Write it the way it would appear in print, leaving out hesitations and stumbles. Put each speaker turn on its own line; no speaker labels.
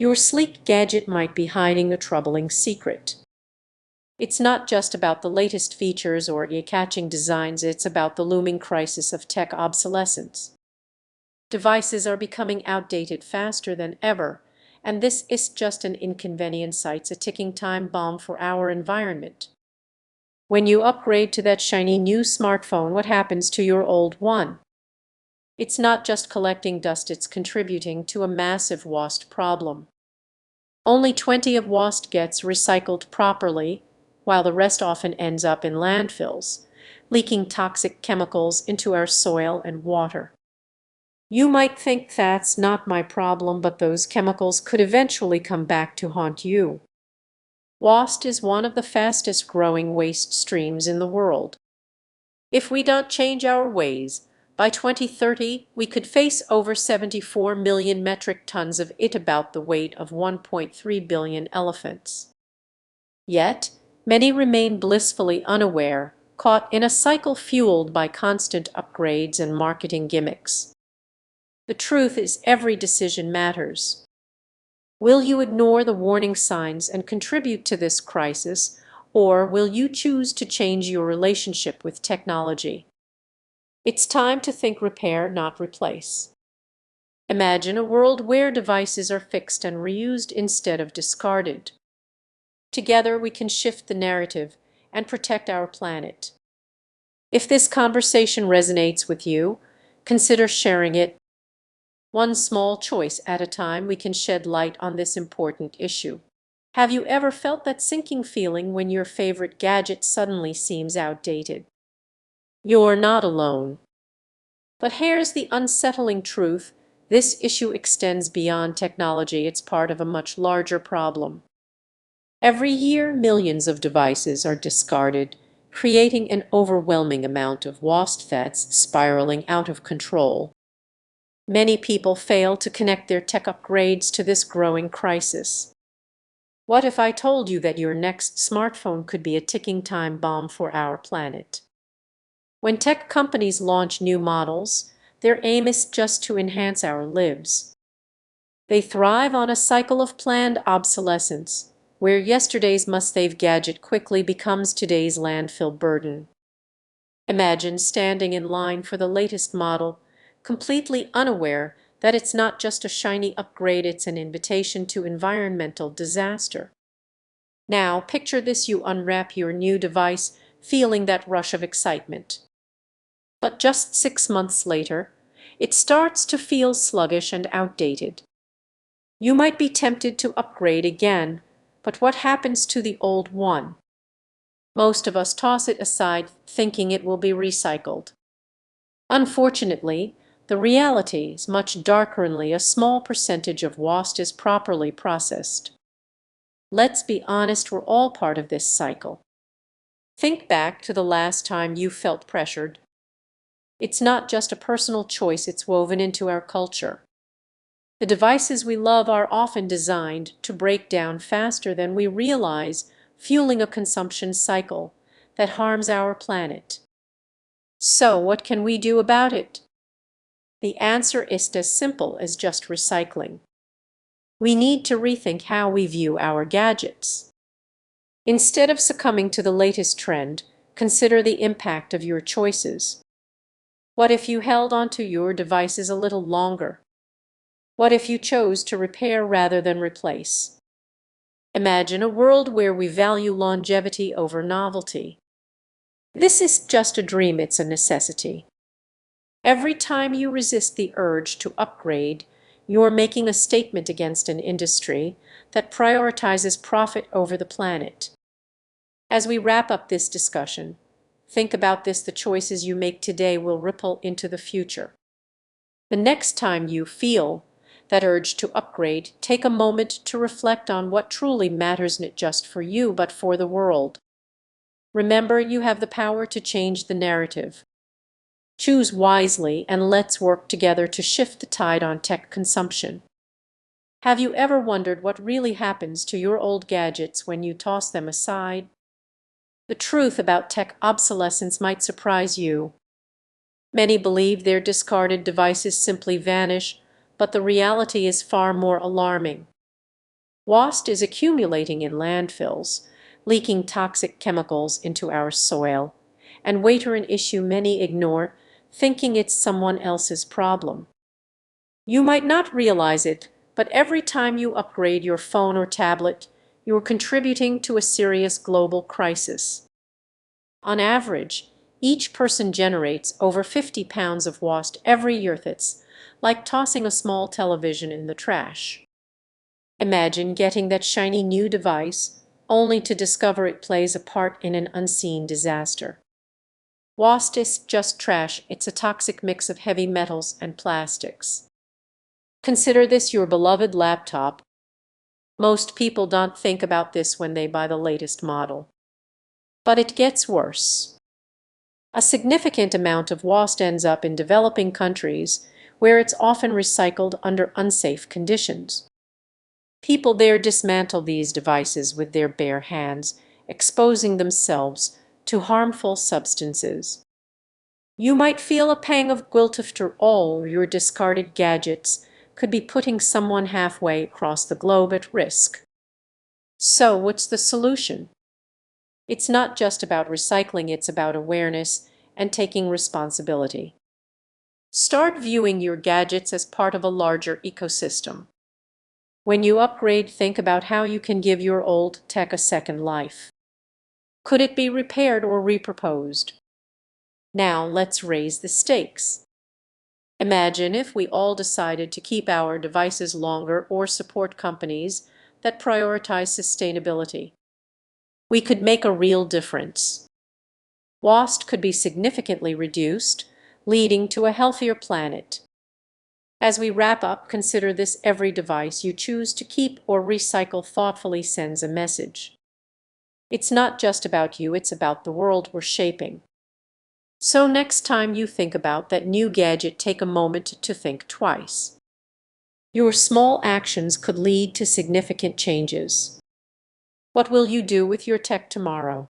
Your sleek gadget might be hiding a troubling secret. It's not just about the latest features or eye-catching designs, it's about the looming crisis of tech obsolescence. Devices are becoming outdated faster than ever, and this is just an inconvenience, it's a ticking time bomb for our environment. When you upgrade to that shiny new smartphone, what happens to your old one? It's not just collecting dust, it's contributing to a massive waste problem. Only 20 of waste gets recycled properly, while the rest often ends up in landfills, leaking toxic chemicals into our soil and water. You might think that's not my problem, but those chemicals could eventually come back to haunt you. Waste is one of the fastest growing waste streams in the world. If we don't change our ways, by 2030 we could face over 74 million metric tons of it, about the weight of 1.3 billion elephants. Yet, many remain blissfully unaware, caught in a cycle fueled by constant upgrades and marketing gimmicks. The truth is, every decision matters. Will you ignore the warning signs and contribute to this crisis, or will you choose to change your relationship with technology? It's time to think repair, not replace. Imagine a world where devices are fixed and reused instead of discarded. Together we can shift the narrative and protect our planet. If this conversation resonates with you, consider sharing it. One small choice at a time, we can shed light on this important issue. Have you ever felt that sinking feeling when your favorite gadget suddenly seems outdated? You're not alone. But here's the unsettling truth: this issue extends beyond technology, it's part of a much larger problem. Every year, millions of devices are discarded, creating an overwhelming amount of waste that's spiraling out of control. Many people fail to connect their tech upgrades to this growing crisis. What if I told you that your next smartphone could be a ticking time bomb for our planet? When tech companies launch new models, their aim is just to enhance our lives. They thrive on a cycle of planned obsolescence, where yesterday's must-have gadget quickly becomes today's landfill burden. Imagine standing in line for the latest model, completely unaware that it's not just a shiny upgrade, it's an invitation to environmental disaster. Now picture this: you unwrap your new device, feeling that rush of excitement. But just 6 months later, it starts to feel sluggish and outdated. You might be tempted to upgrade again, but what happens to the old one? Most of us toss it aside, thinking it will be recycled. Unfortunately, the reality is much darker. Only a small percentage of waste is properly processed. Let's be honest, we're all part of this cycle. Think back to the last time you felt pressured. It's not just a personal choice, it's woven into our culture. The devices we love are often designed to break down faster than we realize, fueling a consumption cycle that harms our planet. So, what can we do about it? The answer is as simple as just recycling. We need to rethink how we view our gadgets. Instead of succumbing to the latest trend, consider the impact of your choices. What if you held onto your devices a little longer? What if you chose to repair rather than replace? Imagine a world where we value longevity over novelty. This is just a dream, it's a necessity. Every time you resist the urge to upgrade, you're making a statement against an industry that prioritizes profit over the planet. As we wrap up this discussion, think about this: the choices you make today will ripple into the future. The next time you feel that urge to upgrade, take a moment to reflect on what truly matters, not just for you, but for the world. Remember, you have the power to change the narrative. Choose wisely, and let's work together to shift the tide on tech consumption. Have you ever wondered what really happens to your old gadgets when you toss them aside? The truth about tech obsolescence might surprise you. Many believe their discarded devices simply vanish, but the reality is far more alarming. Waste is accumulating in landfills, leaking toxic chemicals into our soil, and water an issue many ignore, thinking it's someone else's problem. You might not realize it, but every time you upgrade your phone or tablet, you are contributing to a serious global crisis. On average, each person generates over 50 pounds of waste every year. That's like tossing a small television in the trash. Imagine getting that shiny new device only to discover it plays a part in an unseen disaster. Waste is just trash, it's a toxic mix of heavy metals and plastics. Consider this your beloved laptop. Most people don't think about this when they buy the latest model. But it gets worse. A significant amount of waste ends up in developing countries, where it's often recycled under unsafe conditions. People there dismantle these devices with their bare hands, exposing themselves to harmful substances. You might feel a pang of guilt after all your discarded gadgets could be putting someone halfway across the globe at risk. So what's the solution? It's not just about recycling, it's about awareness and taking responsibility. Start viewing your gadgets as part of a larger ecosystem. When you upgrade, think about how you can give your old tech a second life. Could it be repaired or repurposed? Now let's raise the stakes. Imagine if we all decided to keep our devices longer or support companies that prioritize sustainability. We could make a real difference. Waste could be significantly reduced, leading to a healthier planet. As we wrap up, consider this: every device you choose to keep or recycle thoughtfully sends a message. It's not just about you, it's about the world we're shaping. So next time you think about that new gadget, take a moment to think twice. Your small actions could lead to significant changes. What will you do with your tech tomorrow?